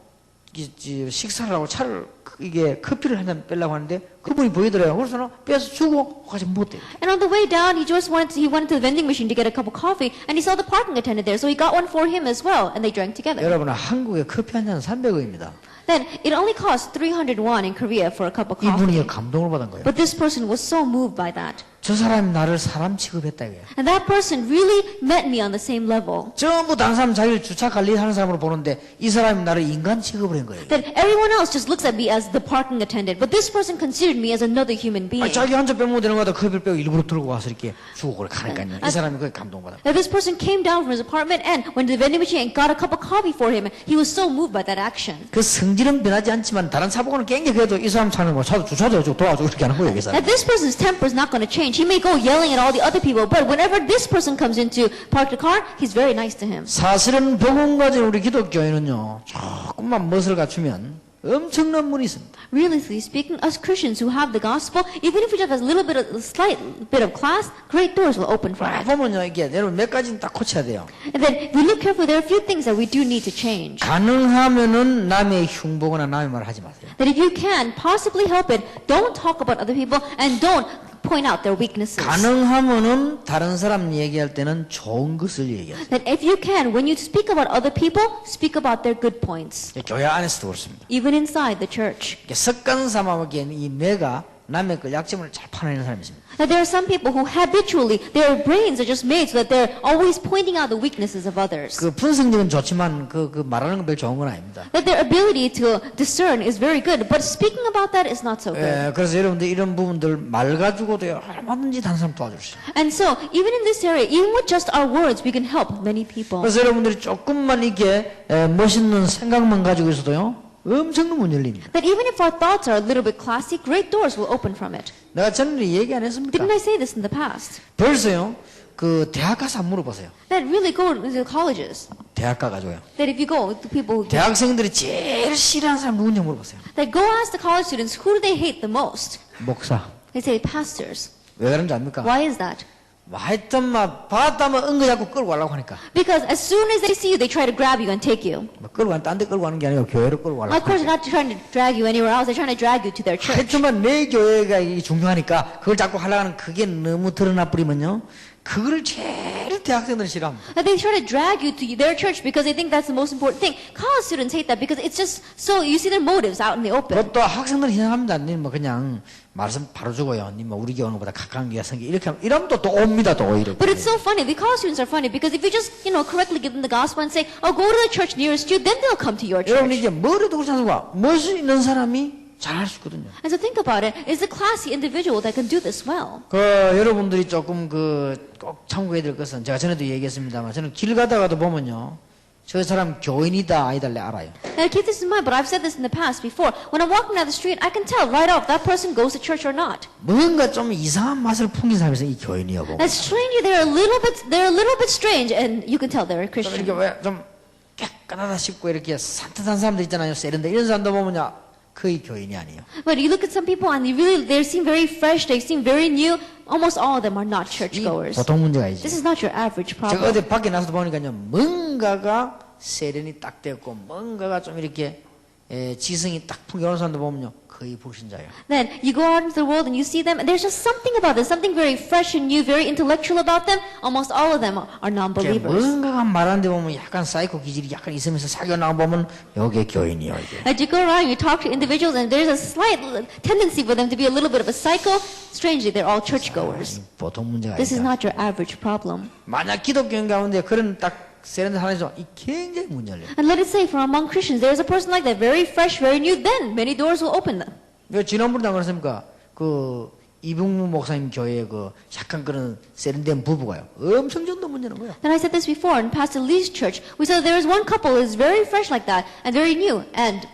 식사를 하고 차를 이게 커피를 한 잔 빼려고 하는데 그분이 보이더래요. 그래서 빼서 주고 가지 못해. And on the way down, he went to the vending machine to get a cup of coffee, and he saw the parking attendant there, so he got one for him as well, and they drank together. 여러분, 한국에 커피 한 잔 300원입니다. Then it only costs 300 won in Korea for a cup of 이분이 coffee. 감동을 받은 거예요. But this person was so moved by that. 저 사람이 나를 사람 취급했다 이거예요. And that person really met me on the same level. 전부 다른 사람 자기를 주차 관리하는 사람으로 보는데 이 사람이 나를 인간 취급을 한 거예요. That everyone else just looks at me as the parking attendant, but this person considered me as another human being. 자기 한 잔 빼면 되는 거다 커피를 빼고 일부러 들고 와서 이렇게 주고 그래 가니까요. 이 사람이 그게 감동받아. That this person came down from his apartment and went to the vending machine and got a cup of coffee for him. He was so moved by that action. 그 성질은 변하지 않지만 다른 차보고는 굉장히 그래도 이 사람 차는 거 차도 주차도 해주고 도와주고 그렇게 하는 거예요. 이 사람. That this person's temper is not going to change. He may go yelling at all the other people, but whenever this person comes in to park the car, he's very nice to him. 사실은 복음 가진 우리 기독교인은요, 조금만 멋을 갖추면 엄청난 문이 있습니다. Realistically speaking, us Christians who have the gospel, even if we just have a slight bit of class, great doors will open for us. 보면요, 이게 여러분 몇 가지는 딱 고쳐야 돼요. And then if we look carefully, there are a few things that we do need to change. 가능하면은 남의 흉보거나 남의 말을 하지 마세요. That if you can possibly help it, don't talk about other people and don't point out their weaknesses. 가능하면은 다른 사람 얘기할 때는 좋은 것을 얘기하세요. That if you can, when you speak about other people, speak about their good points. 교회 안에서도 그렇습니다. Even inside the church. 습관 삼아먹기에는 이 뇌가 남의 그 약점을 잘 파내는 사람이 있습니다. That there are some people who habitually, their brains are just made so that they're always pointing out the weaknesses of others. 그 분석력은 좋지만 그 말하는 건 별 좋은 건 아닙니다. That their ability to discern is very good, but speaking about that is not so good. 그래서 여러분들 이런 부분들 말 가지고도 얼마든지 다른 사람 도와줄 수 있어요. And so, even in this area, even with just our words, we can help many people. 그래서 여러분들이 조금만 이게 멋있는 생각만 가지고 있어도요, 엄청난 문 열립니다. That even if our thoughts are a little bit classy, great doors will open from it. 내가 전에 얘기 안 했습니까? Didn't I say this in the past? 벌써요, 그 대학 가서 한번 물어보세요. That really go to colleges. 대학 가가지고요. That if you go to people who 대학생들이 제일 싫어하는 사람 누군지 물어보세요. that go ask the college students who do they hate the most. 목사. They say pastors. 왜 그런지 압니까? Why is that? 하여튼 막 봤다면 은거 잡고 끌고 가려고 하니까. Because as soon as they see you, they try to grab you and take you. 끌고 가는 딴 데 끌고 가는 게 아니고 교회로 끌고 가려고. Of course, they're not trying to drag you anywhere else. They're trying to drag you to their church. 하여튼만 내 교회가 이게 중요하니까 그걸 자꾸 하려고 하는 그게 너무 드러나 버리면요. 그거를 제일 대학생들은 싫어합니다. That they try to drag you to their church because they think that's the most important thing. College students hate that because it's just so you see their motives out in the open. 또 학생들은 생각합니다. 님 뭐 그냥 말씀 바로 주고요. 님 뭐 우리 교회는 보다 가까운 교회 생기 이렇게 하면 이러면 또 옵니다. 또 오히려. But it's so funny. The college students are funny because if you just, correctly give them the gospel and say, oh, go to the church nearest you, then they'll come to your 여러분 church. 이게 뭐래도 그렇지 않습니까? 멋이 있는 사람이 잘할 수 있거든요. And so think about it. It's a classy individual that can do this well. 여러분들이 조금 꼭 참고해야 될 것은 제가 전에도 얘기했습니다만 저는 길 가다가도 보면요. 저 사람 교인이다 아니다 알아요. Now keep this in mind, but I've said this in the past before. When I'm walking down the street, I can tell right off that person goes to church or not. 뭔가 좀 이상한 맛을 풍긴 사람이 이 교인이요. That stranger, they're a little bit strange, and you can tell they're a 좀 Christian. 이렇게 왜 좀 깨끗하다 싶고 이렇게 산뜻한 사람들 있잖아요. 세련돼 이런 사람들 보면요. 거의 교인이 아니에요. But you look at some people and they seem very fresh, they seem very new. Almost all of them are not 이 churchgoers. 보통 문제가 있지. This is not your average 제가 problem. 어디 밖에 나서도 보니까요. 뭔가가 세련이 딱 되었고 뭔가가 좀 이렇게 지성이 딱 풍겨오는 사람들 보면요. 거의 불신자예요. Then you go out into the world and you see them, and there's just something about them, something very fresh and new, very intellectual about them. Almost all of them are non-believers. 뭔가가 말하는데 보면 약간 사이코 기질이 약간 있으면서 사겨 나가 보면 이게 교인이요 이게. As you go around, you talk to individuals, and there's a slight tendency for them to be a little bit of a psycho. Strangely, they're all churchgoers. 보통 문제가 This is 아니다. not your average problem. 만약 기독교인 가운데 그런 딱 세련된 하나 있어 이 굉장히 문 열려. And let it say, for among Christians, there's a person like that, very fresh, very new, then many doors will open them. 왜 지난번에 안 그랬습니까? 이봉무 목사님 교회에 약간 그런 세련된 부부가요. 엄청 전도 문 여는 거예요. And I said this before in Pastor Lee's church. We saw there was one couple who's very fresh like that and very new, and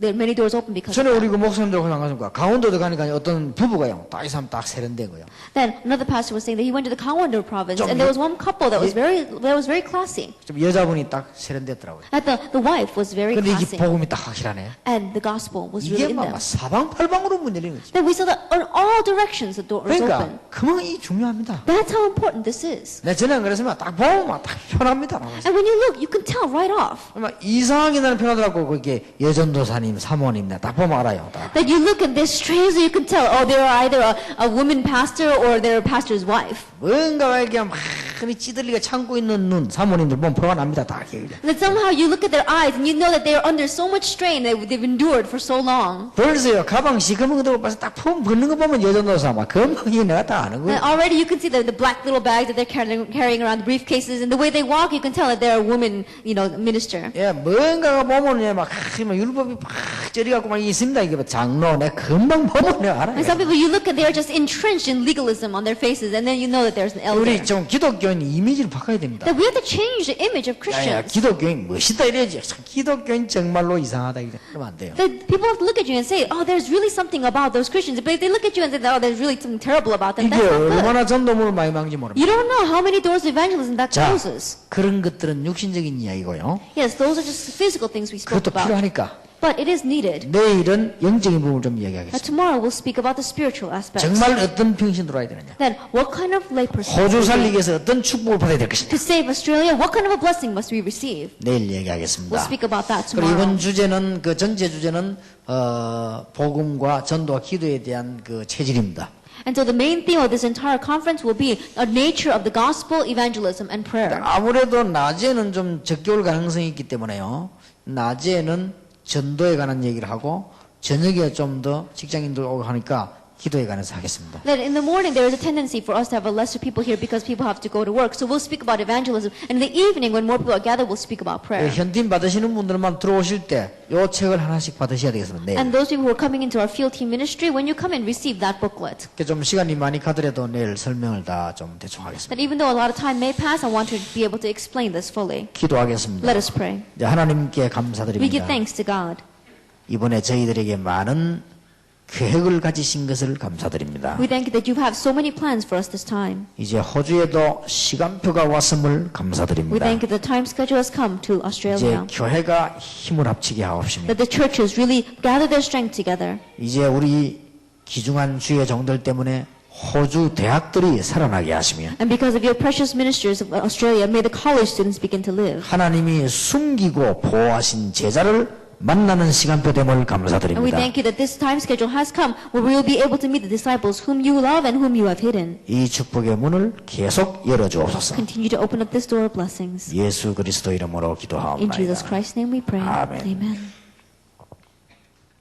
there are many doors open because of 전에 that. 우리 목사님들하고 안 갔습니까? 강원도도 가니까 어떤 부부가요. 딱 이 사람 딱 세련된 거예요. Then another pastor was saying that he went to the Gangwon-do province, 좀 and there was one couple that was very classy. 좀 여자분이 딱 세련됐더라고요. That the wife was very 근데 이게 classy, 복음이 딱 확실하네. and the gospel was 이게 really in 막 them. 사방팔방으로 문 열리는 거지. Then we saw that on all directions the door was 그러니까 open. 그만 이 중요합니다. That's how important this is. 내 전에 안 그랬으면 딱 보면 막 딱 편합니다. And when you look, you can tell right off. 막 이상하게 나는 편하더라고. 그게 여전도사님, 사모님 딱 보면 알아요. 딱. That you look and they're strangely you can tell, oh, they're either a woman pastor or they're a pastor's wife. 뭔가 이렇게 막 찌들리게 참고 있는 눈 사모님들 보면 표가 납니다. 다 이렇게. And that somehow you look at their eyes and you know that they're under so much strain that they've endured for so long. 벌써요. 가방 시커먼 거 들고 봐서 딱 벗는 거 보면 여전도사 막 금방 이게 내가 다 아는 거예요. And already you can see the black little bags that they're carrying around, the briefcases, and the way they walk, you can tell that they're a woman, minister. 예, 뭔가가 보면 막 율법이 막 ጨ리갖고 막 있습니다. 이게 장로 내 금방 보면 내가 알아요. And some people you look and they're just entrenched in legalism on their faces, and then you know that there's an elder. 우리 좀 기독교인 이미지를 바꿔야 됩니다. That we have to change the image of 야, Christians. 기독교인 멋있다 이래야지. 기독교인 정말로 이상하다 이래. 그러면 안 돼요. That people have to look at you and say, oh, there's really something about those Christians. But if they look at you and say, oh, there's really something terrible about them, 이게 that's not good. 얼마나 전도문을 많이 막는지 모릅니다. You don't know how many doors of evangelism that 자, closes. 그런 것들은 육신적인 이야기고요. Yes, those are just physical things we spoke 그것도 about. 필요하니까 But it is needed. 내일은 영적인 부분을 좀 Now, 이야기하겠습니다. tomorrow we'll speak about the spiritual aspects. 정말 어떤 평신 들어야 되느냐. Then, what kind of layperson? 호주 살리기 위해서 어떤 축복을 받아야 될 것이냐. To save Australia, what kind of a blessing must we receive? 내일 얘기하겠습니다. We'll speak about that 그리고 tomorrow. 이번 주제는 전체 주제는 복음과 전도와 기도에 대한 체질입니다. And so the main theme of this entire conference will be a nature of the gospel, evangelism, and prayer. 아무래도 낮에는 좀 적게 올 가능성이 있기 때문에요. 낮에는 전도에 관한 얘기를 하고 저녁에 좀 더 직장인들 오고 하니까 기도에 관해서 하겠습니다. That in the morning there is a tendency for us to have a lesser people here because people have to go to work. So we'll speak about evangelism. And in the evening when more people are gathered, we'll speak about prayer. 현팀 받으시는 분들만 들어오실 때 요 책을 하나씩 받으셔야 되겠습니다. 내일. And those people who are coming into our field team ministry, when you come in, receive that booklet. 좀 시간이 많이 가더라도 내일 설명을 다 좀 대충 하겠습니다. That even though a lot of time may pass, I want to be able to explain this fully. 기도하겠습니다. Let us pray. 이제 하나님께 We give 감사드립니다. thanks to God. 이번에 저희들에게 많은 계획을 가지신 것을 감사드립니다. We thank you that you have so many plans for us this time. 이제 호주에도 시간표가 왔음을 We 감사드립니다. thank you that the time schedule has come to 이제 Australia. 교회가 힘을 합치게 하옵시며 That the churches really gather their strength together. 이제 우리 귀중한 주의 종들 때문에 호주 대학들이 살아나게 하시며 And because of your precious ministers of Australia, may the college students begin to live. 하나님이 숨기고 보호하신 제자를 만나는 시간표 됨을 And we 감사드립니다. thank you that this time schedule has come where we will be able to meet the disciples whom you love and whom you have hidden. 이 축복의 문을 계속 열어주옵소서. Continue to open up this door of blessings. 예수 그리스도 이름으로 In Jesus 기도하옵나이다. Christ's name we pray. Amen. Amen.